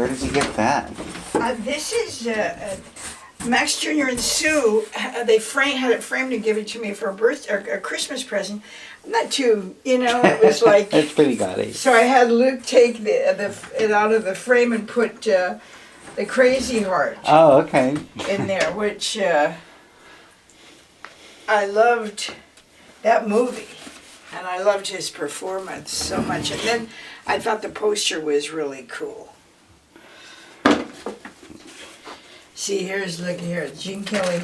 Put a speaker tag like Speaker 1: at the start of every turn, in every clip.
Speaker 1: Where did you get that?
Speaker 2: This is Max Jr. and Sue. They had it framed and give it to me for a Christmas present. I'm not too, it was like.
Speaker 1: It's pretty gaudy.
Speaker 2: So I had Luke take it out of the frame and put the Crazy Heart.
Speaker 1: Oh, okay.
Speaker 2: In there, which I loved that movie, and I loved his performance so much. And then I thought the poster was really cool. See, look here, Gene Kelly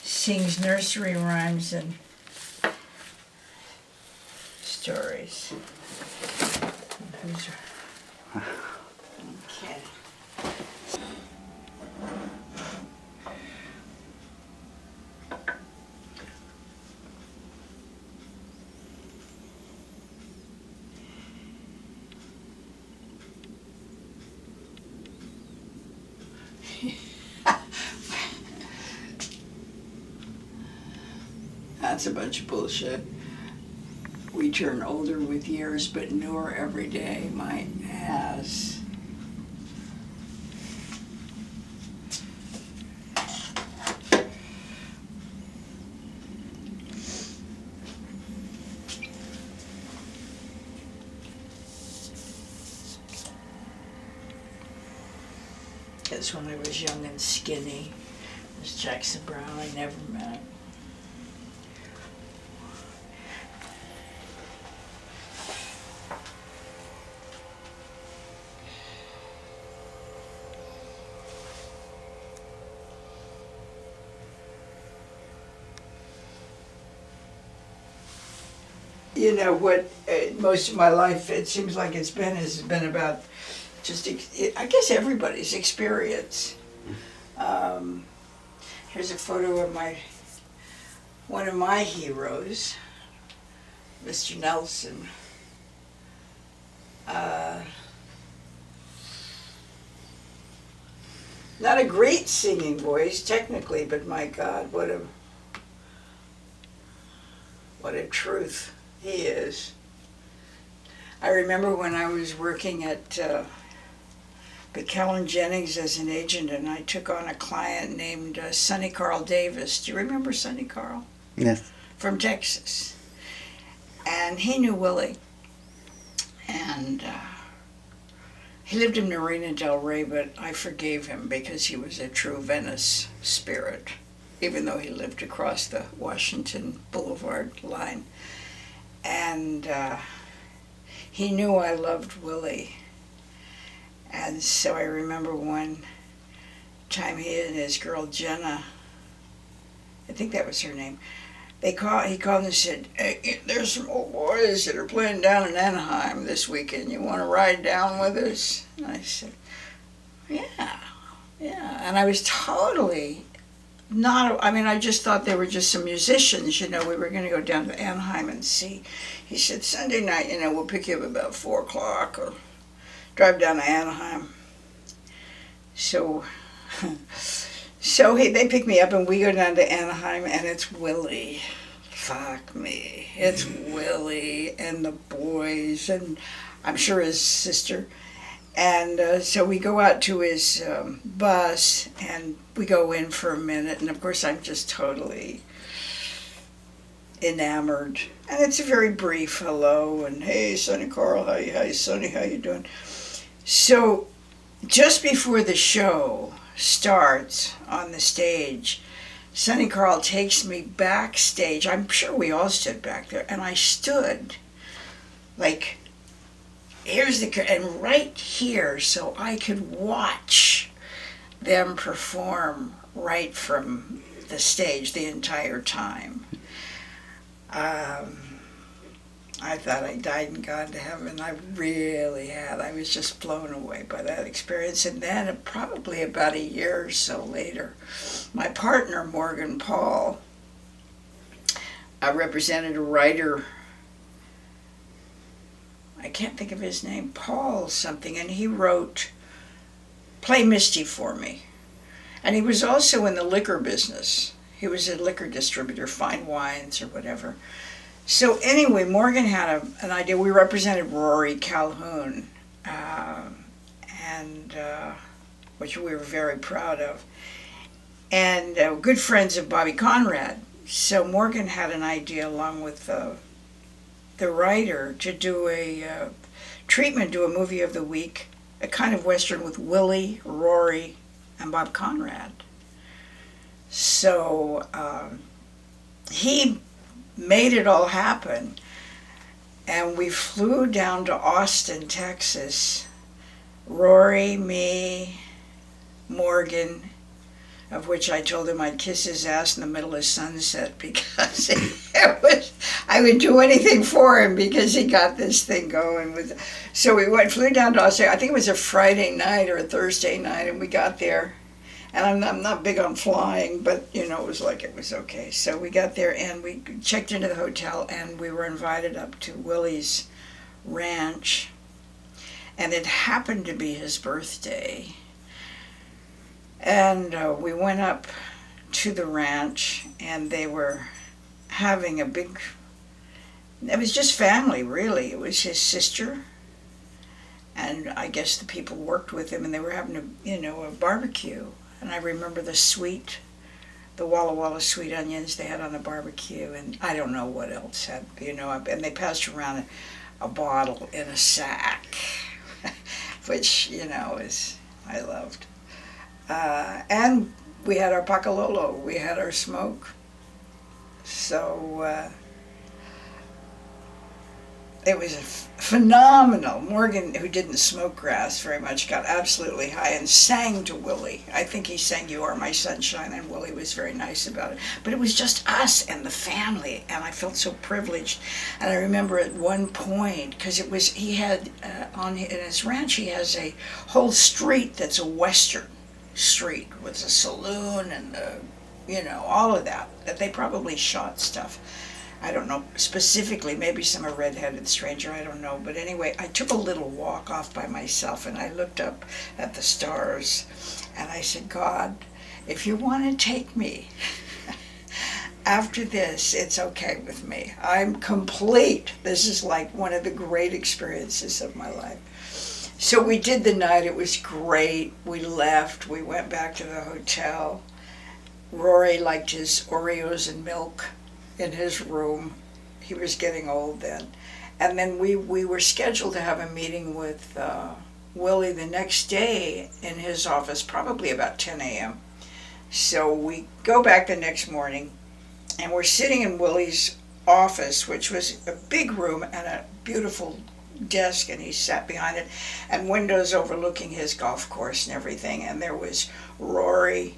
Speaker 2: sings nursery rhymes and stories. Okay. That's a bunch of bullshit. We turn older with years, but newer every day. My ass. That's when I was young and skinny. This Jackson Brown I never met. What most of my life, it seems like has been about just, I guess, everybody's experience. Here's a photo of one of my heroes, Mr. Nelson. Not a great singing voice, technically, but my God, what a truth he is. I remember when I was working at McKellen Jennings as an agent, and I took on a client named Sonny Carl Davis. Do you remember Sonny Carl?
Speaker 1: Yes.
Speaker 2: From Texas. And he knew Willie. And he lived in Marina del Rey, but I forgave him because he was a true Venice spirit, even though he lived across the Washington Boulevard line. And he knew I loved Willie. And so I remember one time he and his girl Jenna, I think that was her name, he called and said, "Hey, there's some old boys that are playing down in Anaheim this weekend. You want to ride down with us?" And I said, yeah. And I was totally I just thought they were just some musicians, we were going to go down to Anaheim and see. He said, "Sunday night, we'll pick you up about 4 o'clock or drive down to Anaheim." So they pick me up and we go down to Anaheim, and it's Willie. Fuck me. It's Willie and the boys, and I'm sure his sister. And so we go out to his bus, and we go in for a minute, and of course I'm just totally enamored. And it's a very brief hello, and "Hey, Sonny Carl, hi Sonny, how you doing?" So just before the show starts on the stage, Sonny Carl takes me backstage. I'm sure we all stood back there, and I stood like, and right here, so I could watch them perform right from the stage the entire time. I thought I died and gone to heaven. I really had. I was just blown away by that experience. And then probably about a year or so later, my partner, Morgan Paul, represented a writer, I can't think of his name, Paul something, and he wrote Play Misty for me. And he was also in the liquor business. He was a liquor distributor, fine wines or whatever. So anyway, Morgan had an idea. We represented Rory Calhoun and which we were very proud of. And good friends of Bobby Conrad. So Morgan had an idea, along with the writer, to do a treatment, do a movie of the week, a kind of Western with Willie, Rory, and Bob Conrad. So he made it all happen, and we flew down to Austin, Texas. Rory, me, Morgan, of which I told him I'd kiss his ass in the middle of sunset because I would do anything for him because he got this thing going. So we flew down to Austin. I think it was a Friday night or a Thursday night, and we got there. And I'm not big on flying, but it was okay. So we got there and we checked into the hotel, and we were invited up to Willie's ranch. And it happened to be his birthday. And we went up to the ranch, and they were having a big, it was just family, really. It was his sister, and I guess the people worked with him, and they were having a barbecue. And I remember the Walla Walla sweet onions they had on the barbecue, and I don't know what else had, and they passed around a bottle in a sack, which, I loved. And we had our pakalolo, we had our smoke. So it was phenomenal. Morgan, who didn't smoke grass very much, got absolutely high and sang to Willie. I think he sang "You Are My Sunshine," and Willie was very nice about it. But it was just us and the family, and I felt so privileged. And I remember at one point, because he had in his ranch, he has a whole street that's a Western street with a saloon and all of that they probably shot stuff. I don't know specifically, maybe some a red-headed stranger, I don't know. But anyway, I took a little walk off by myself, and I looked up at the stars, and I said, God, if you want to take me after this, it's okay with me. I'm complete. This is like one of the great experiences of my life. So we did the night. It was great. We left. We went back to the hotel. Rory liked his Oreos and milk in his room. He was getting old then. And then we were scheduled to have a meeting with Willie the next day in his office, probably about 10 a.m. So we go back the next morning, and we're sitting in Willie's office, which was a big room and a beautiful desk, and he sat behind it, and windows overlooking his golf course and everything. And there was Rory,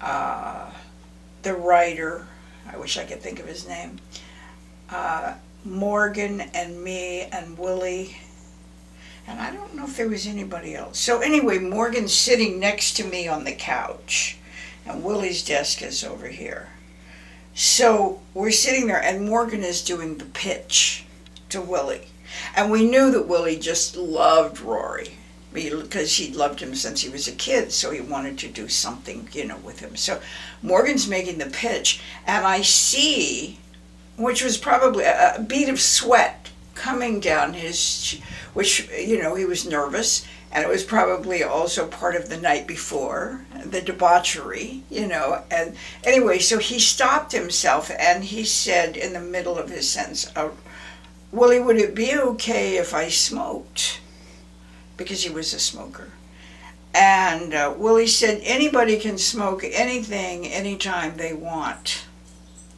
Speaker 2: the writer, I wish I could think of his name, Morgan and me and Willie, and I don't know if there was anybody else. So anyway, Morgan's sitting next to me on the couch, and Willie's desk is over here. So we're sitting there, and Morgan is doing the pitch to Willie. And we knew that Willie just loved Rory, because he loved him since he was a kid, so he wanted to do something, with him. So Morgan's making the pitch, and I see, which was probably a bead of sweat coming down his, which, he was nervous, and it was probably also part of the night before, the debauchery, and anyway, so he stopped himself, and he said in the middle of his sentence, Willie, would it be okay if I smoked? Because he was a smoker. And Willie said, anybody can smoke anything, anytime they want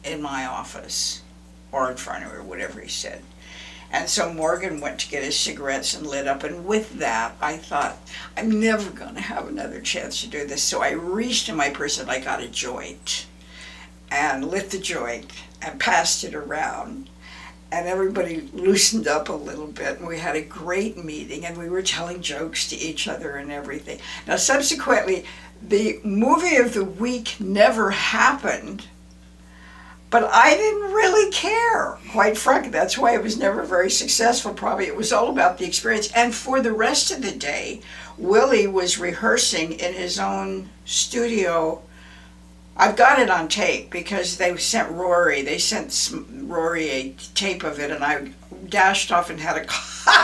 Speaker 2: in my office, or in front of me, or whatever he said. And so Morgan went to get his cigarettes and lit up, and with that, I thought, I'm never going to have another chance to do this. So I reached in my purse and I got a joint, and lit the joint, and passed it around. And everybody loosened up a little bit, and we had a great meeting, and we were telling jokes to each other and everything. Now, subsequently, the movie of the week never happened, but I didn't really care, quite frankly. That's why it was never very successful, probably. It was all about the experience. And for the rest of the day, Willie was rehearsing in his own studio. I've got it on tape because they sent Rory a tape of it, and I dashed off and had a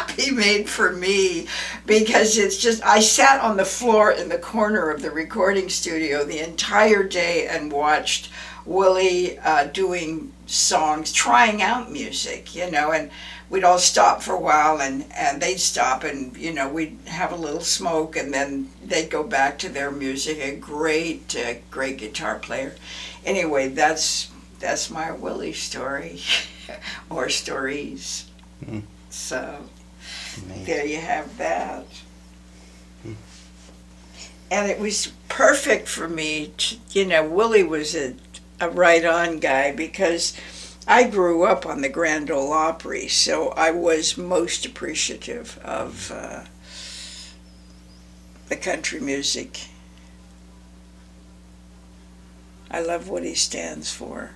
Speaker 2: he made for me, because it's just, I sat on the floor in the corner of the recording studio the entire day and watched Willie doing songs, trying out music, and we'd all stop for a while, and they'd stop, and we'd have a little smoke, and then they'd go back to their music. A great guitar player. Anyway, that's my Willie story, or stories.
Speaker 1: Mm.
Speaker 2: So
Speaker 1: Amazing.
Speaker 2: there you have that. And it was perfect for me to, Willie was a right-on guy, because I grew up on the Grand Ole Opry, so I was most appreciative of the country music. I love what he stands for.